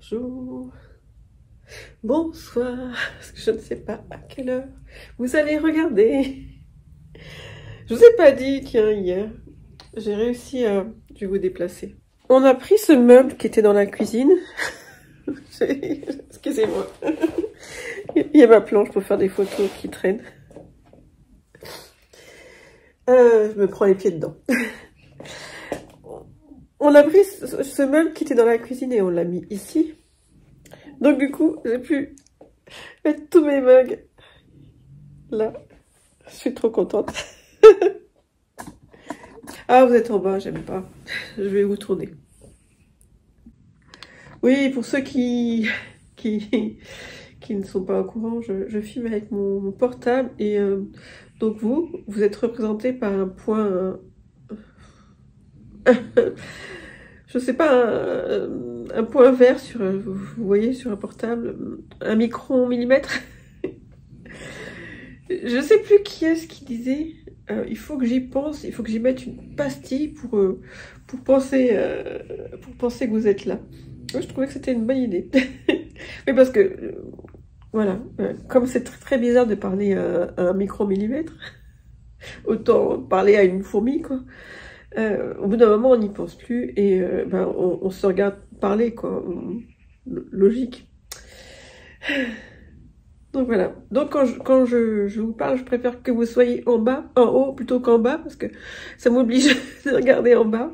bonjour, bonsoir, parce que je ne sais pas à quelle heure vous allez regarder. Je vous ai pas dit, tiens, hier, j'ai réussi à... Je vais vous déplacer. On a pris ce meuble qui était dans la cuisine. Excusez-moi. Il y a ma planche pour faire des photos qui traînent. Je me prends les pieds dedans. On a pris ce meuble qui était dans la cuisine et on l'a mis ici. Donc du coup, j'ai pu mettre tous mes mugs là. Je suis trop contente. Ah, vous êtes en bas, j'aime pas. Je vais vous tourner. Oui, pour ceux qui ne sont pas au courant, je filme avec mon portable et donc vous êtes représenté par un point... je sais pas, un point vert sur, vous voyez, sur un portable, un micro-millimètre. Je sais plus qui est-ce qui disait, il faut que j'y pense, il faut que j'y mette une pastille pour penser que vous êtes là. Moi, je trouvais que c'était une bonne idée. Mais parce que, voilà, comme c'est très bizarre de parler à un micro-millimètre, autant parler à une fourmi, quoi. Au bout d'un moment, on n'y pense plus et on se regarde parler, quoi. Logique. Donc voilà. Donc quand je vous parle, je préfère que vous soyez en bas, en haut plutôt qu'en bas parce que ça m'oblige de regarder en bas.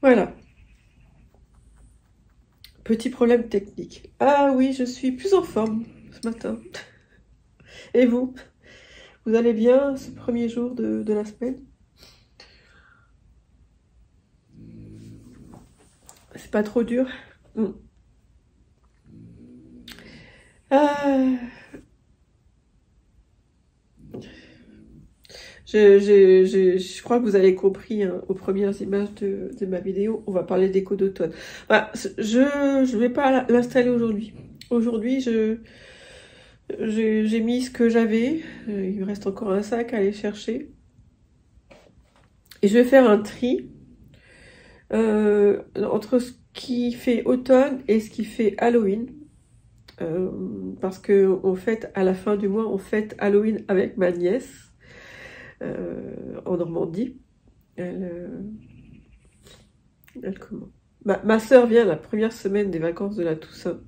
Voilà. Petit problème technique. Ah oui, je suis plus en forme ce matin. Et vous? Vous allez bien ce premier jour de la semaine? C'est pas trop dur? Je crois que vous avez compris hein, aux premières images de ma vidéo, on va parler d'écho d'automne. Voilà, je vais pas l'installer aujourd'hui. Aujourd'hui, j'ai mis ce que j'avais. Il me reste encore un sac à aller chercher. Et je vais faire un tri entre ce qui fait automne et ce qui fait Halloween. Parce que on fête, à la fin du mois, on fête Halloween avec ma nièce. En Normandie. Elle comment ma sœur vient la première semaine des vacances de la Toussaint.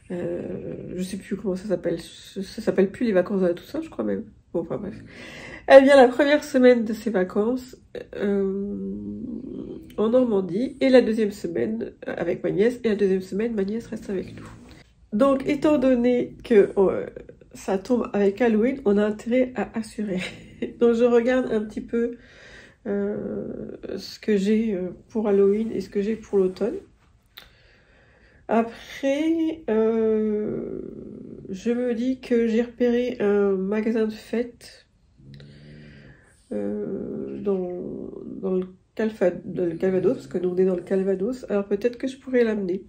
Je sais plus comment ça s'appelle. Ça s'appelle plus les vacances de la Toussaint, je crois même. Bon, enfin bref. Elle vient la première semaine de ses vacances en Normandie et la deuxième semaine avec ma nièce. Et la deuxième semaine, ma nièce reste avec nous. Donc, étant donné que ça tombe avec Halloween, on a intérêt à assurer. Donc je regarde un petit peu ce que j'ai pour Halloween et ce que j'ai pour l'automne. Après, je me dis que j'ai repéré un magasin de fêtes dans le Calvados, parce que nous on est dans le Calvados, alors peut-être que je pourrais l'amener.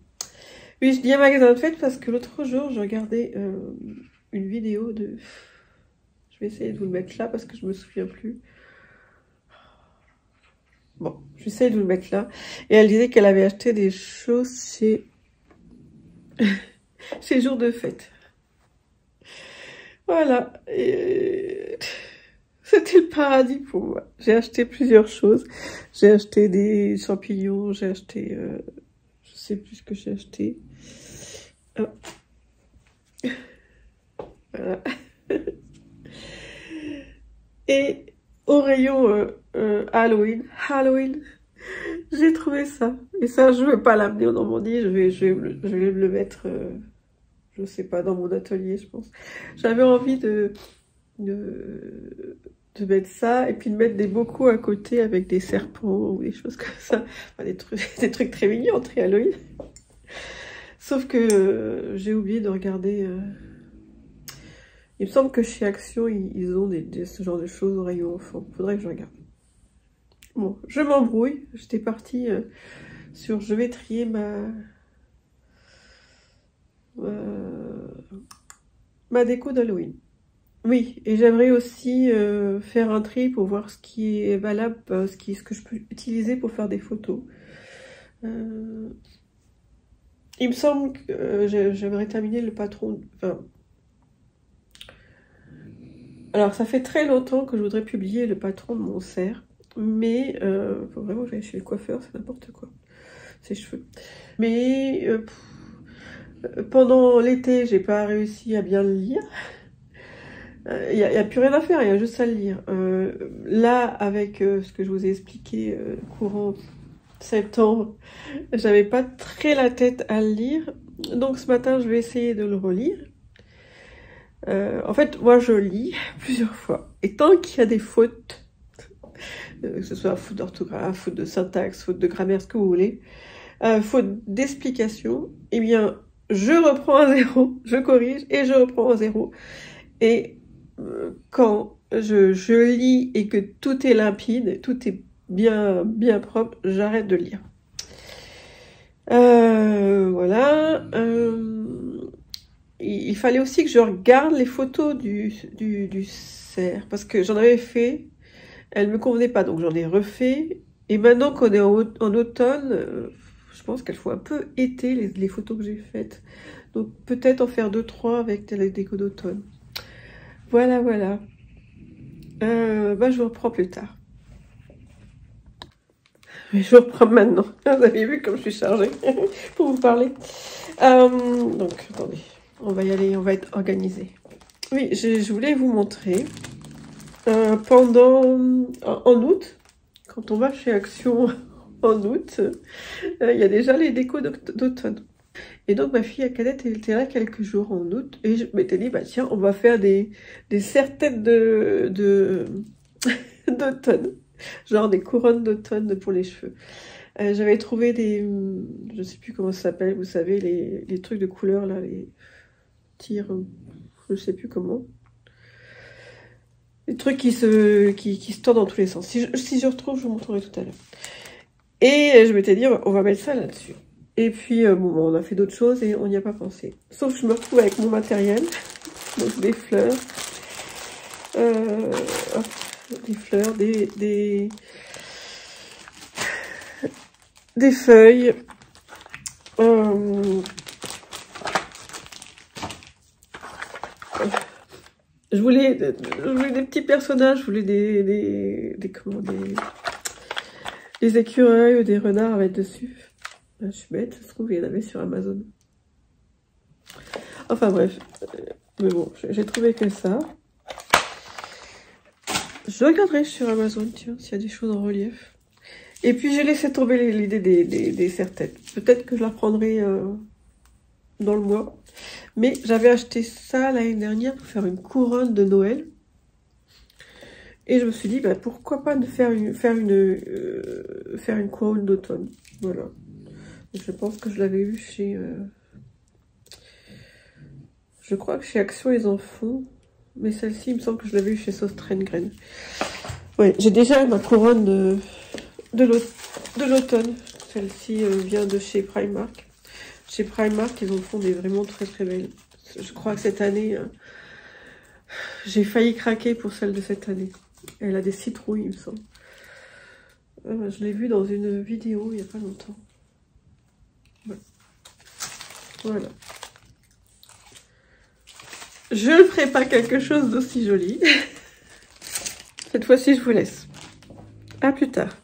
Oui, je dis un magasin de fêtes parce que l'autre jour, je regardais une vidéo de... Je vais essayer de vous le mettre là parce que je me souviens plus. Bon, j'essaie de vous le mettre là. Et elle disait qu'elle avait acheté des choses chez... chez Jour de Fête. Voilà. Et... c'était le paradis pour moi. J'ai acheté plusieurs choses. J'ai acheté des champignons, j'ai acheté... je sais plus ce que j'ai acheté. Oh. Voilà. Et au rayon Halloween, j'ai trouvé ça. Et ça, je ne vais pas l'amener en Normandie, je vais me le mettre, je sais pas, dans mon atelier, je pense. J'avais envie de mettre ça, et puis de mettre des bocaux à côté avec des serpents ou des choses comme ça. Enfin, des trucs très mignons entre Halloween. Sauf que j'ai oublié de regarder... Il me semble que chez Action, ils ont ce genre de choses au rayon enfant. Faudrait que je regarde. Bon, je m'embrouille. J'étais partie sur... Je vais trier ma déco d'Halloween. Oui, et j'aimerais aussi faire un tri pour voir ce qui est valable, ce que je peux utiliser pour faire des photos. Il me semble que j'aimerais terminer le patron. Enfin, alors, ça fait très longtemps que je voudrais publier le patron de mon cerf, mais faut vraiment que j'aille chez le coiffeur, c'est n'importe quoi, ses cheveux. Mais pendant l'été, j'ai pas réussi à bien le lire. Il n'y a plus rien à faire, il y a juste à le lire. Là, avec ce que je vous ai expliqué courant septembre, j'avais pas très la tête à le lire. Donc ce matin, je vais essayer de le relire. En fait, moi, je lis plusieurs fois. Et tant qu'il y a des fautes, que ce soit faute d'orthographe, faute de syntaxe, faute de grammaire, ce que vous voulez, faute d'explication, eh bien, je reprends à zéro, je corrige et je reprends à zéro. Et quand je lis et que tout est limpide, tout est bien propre, j'arrête de lire. Voilà. Il fallait aussi que je regarde les photos du cerf, parce que j'en avais fait, elles me convenaient pas, donc j'en ai refait. Et maintenant qu'on est en automne, je pense qu'elles font un peu été, les photos que j'ai faites. Donc peut-être en faire 2-3 avec la déco d'automne. Voilà. Je vous reprends plus tard. Mais je vous reprends maintenant. Vous avez vu comme je suis chargée pour vous parler. Donc, attendez. On va y aller, on va être organisé. Oui, je voulais vous montrer. En août, quand on va chez Action en août, il y a déjà les décos d'automne. Et donc ma fille à cadette, elle était là quelques jours en août, et je m'étais dit, bah tiens, on va faire des serre-têtes d'automne, genre des couronnes d'automne pour les cheveux. J'avais trouvé je sais plus comment ça s'appelle, vous savez, les trucs de couleur là, les tirs, je sais plus comment. Les trucs qui se tordent dans tous les sens. Si je retrouve, je vous montrerai tout à l'heure. Et je m'étais dit, on va mettre ça là-dessus. Et puis, on a fait d'autres choses et on n'y a pas pensé. Sauf que je me retrouve avec mon matériel. Donc, des fleurs. Des fleurs, des feuilles. Je voulais des petits personnages. Je voulais des écureuils ou des renards à mettre dessus. Je suis bête, ça se trouve, il y en avait sur Amazon. Enfin bref, mais bon, j'ai trouvé que ça. Je regarderai sur Amazon, tiens, s'il y a des choses en relief. Et puis j'ai laissé tomber l'idée des serre-têtes. Peut-être que je la prendrai dans le mois. Mais j'avais acheté ça l'année dernière pour faire une couronne de Noël. Et je me suis dit, bah, pourquoi pas de faire une couronne d'automne. Voilà. Je pense que je l'avais eu chez... Je crois que chez Action, ils en font. Mais celle-ci, il me semble que je l'avais eu chez Sostrengren. Ouais, j'ai déjà ma couronne de l'automne. Celle-ci vient de chez Primark. Chez Primark, ils en font des vraiment très très belles. Je crois que cette année, j'ai failli craquer pour celle de cette année. Elle a des citrouilles, il me semble. Je l'ai vue dans une vidéo il n'y a pas longtemps. Ouais. Voilà. Je ne ferai pas quelque chose d'aussi joli. Cette fois-ci, je vous laisse. À plus tard.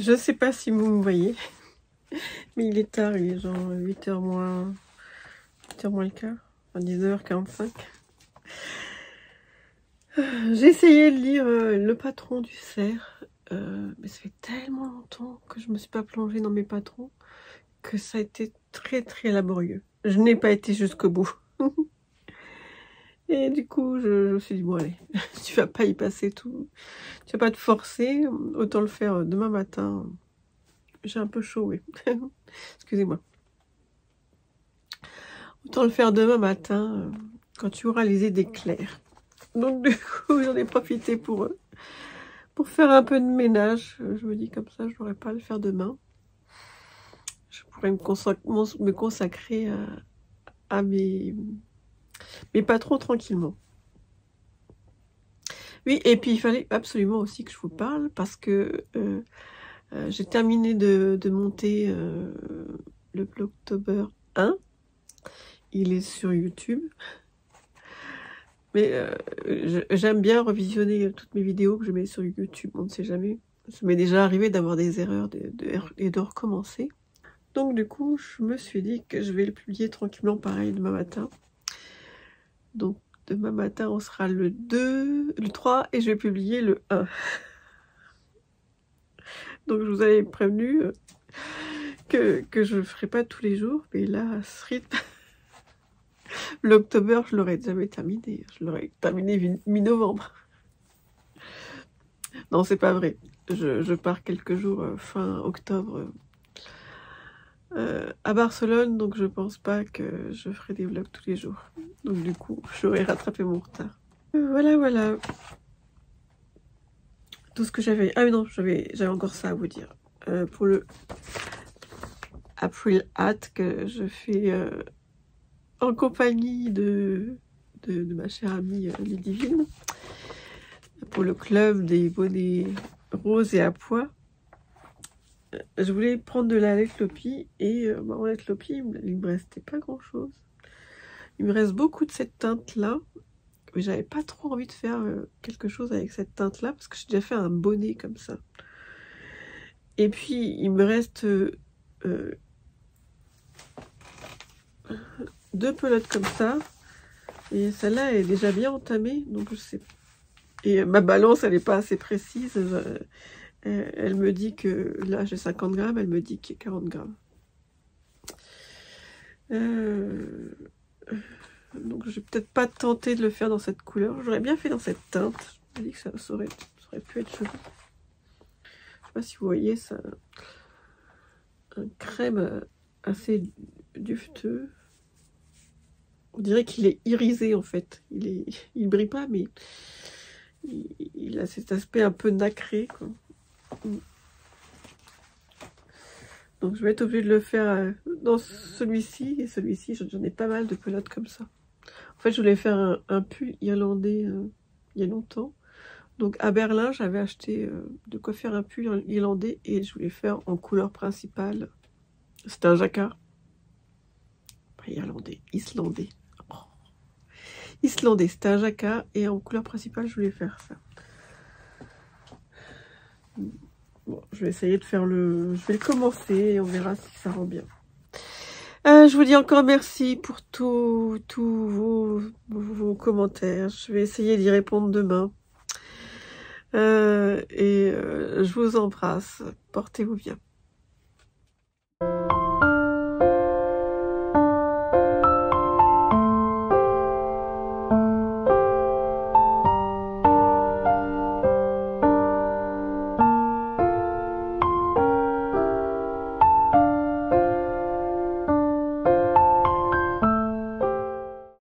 Je sais pas si vous me voyez, mais il est tard, il est genre 8h moins, 8h moins le quart, enfin 19h45. J'ai essayé de lire Le Patron du cerf, mais ça fait tellement longtemps que je me suis pas plongée dans mes patrons que ça a été très très laborieux. Je n'ai pas été jusqu'au bout. Et du coup, je me suis dit, bon allez, tu vas pas y passer tout, tu vas pas te forcer, autant le faire demain matin. J'ai un peu chaud, oui. Excusez-moi. Autant le faire demain matin, quand tu auras les idées claires. Donc du coup, j'en ai profité pour faire un peu de ménage. Je me dis comme ça, je n'aurai pas à le faire demain. Je pourrais me consacrer à mes patrons tranquillement. Oui, et puis il fallait absolument aussi que je vous parle parce que j'ai terminé de monter le Vlogtober 1. Il est sur YouTube. Mais j'aime bien revisionner toutes mes vidéos que je mets sur YouTube, on ne sait jamais. Ça m'est déjà arrivé d'avoir des erreurs et de recommencer. Donc du coup, je me suis dit que je vais le publier tranquillement pareil demain matin. Donc demain matin, on sera le 2, le 3 et je vais publier le 1. Donc je vous avais prévenu que je ne ferai pas tous les jours, mais là, à ce rythme, l'octobre, je l'aurais jamais terminé. Je l'aurais terminé mi-novembre. Non, c'est pas vrai. Je pars quelques jours fin octobre à Barcelone, donc je pense pas que je ferai des vlogs tous les jours. Donc du coup, j'aurais rattrapé mon retard. Voilà. Tout ce que j'avais... Ah mais non, j'avais encore ça à vous dire. Pour le April Hat que je fais en compagnie de ma chère amie Ludivine. Pour le club des bonnets roses et à pois. Je voulais prendre de la Letlopi et en Letlopi, il me restait pas grand chose. Il me reste beaucoup de cette teinte là, mais j'avais pas trop envie de faire quelque chose avec cette teinte là parce que j'ai déjà fait un bonnet comme ça. Et puis il me reste 2 pelotes comme ça et celle-là est déjà bien entamée, donc je sais. Et ma balance elle est pas assez précise. Elle me dit que là j'ai 50 grammes, elle me dit qu'il y a 40 grammes. Donc je vais peut-être pas tenter de le faire dans cette couleur. J'aurais bien fait dans cette teinte. Je me dis que ça aurait pu être joli. Je sais pas si vous voyez, ça un crème assez dufteux. On dirait qu'il est irisé en fait. Il brille pas, mais il a cet aspect un peu nacré, quoi. Donc je vais être obligée de le faire dans celui-ci et celui-ci. J'en ai pas mal de pelotes comme ça. En fait, je voulais faire un pull irlandais il y a longtemps. Donc à Berlin, j'avais acheté de quoi faire un pull irlandais et je voulais faire en couleur principale. C'était un jacquard. Pas irlandais, islandais. Oh. Islandais, c'était un jacquard et en couleur principale, je voulais faire ça. Bon, je vais essayer de faire je vais le commencer et on verra si ça rend bien. Je vous dis encore merci pour tous vos commentaires. Je vais essayer d'y répondre demain. Je vous embrasse. Portez-vous bien.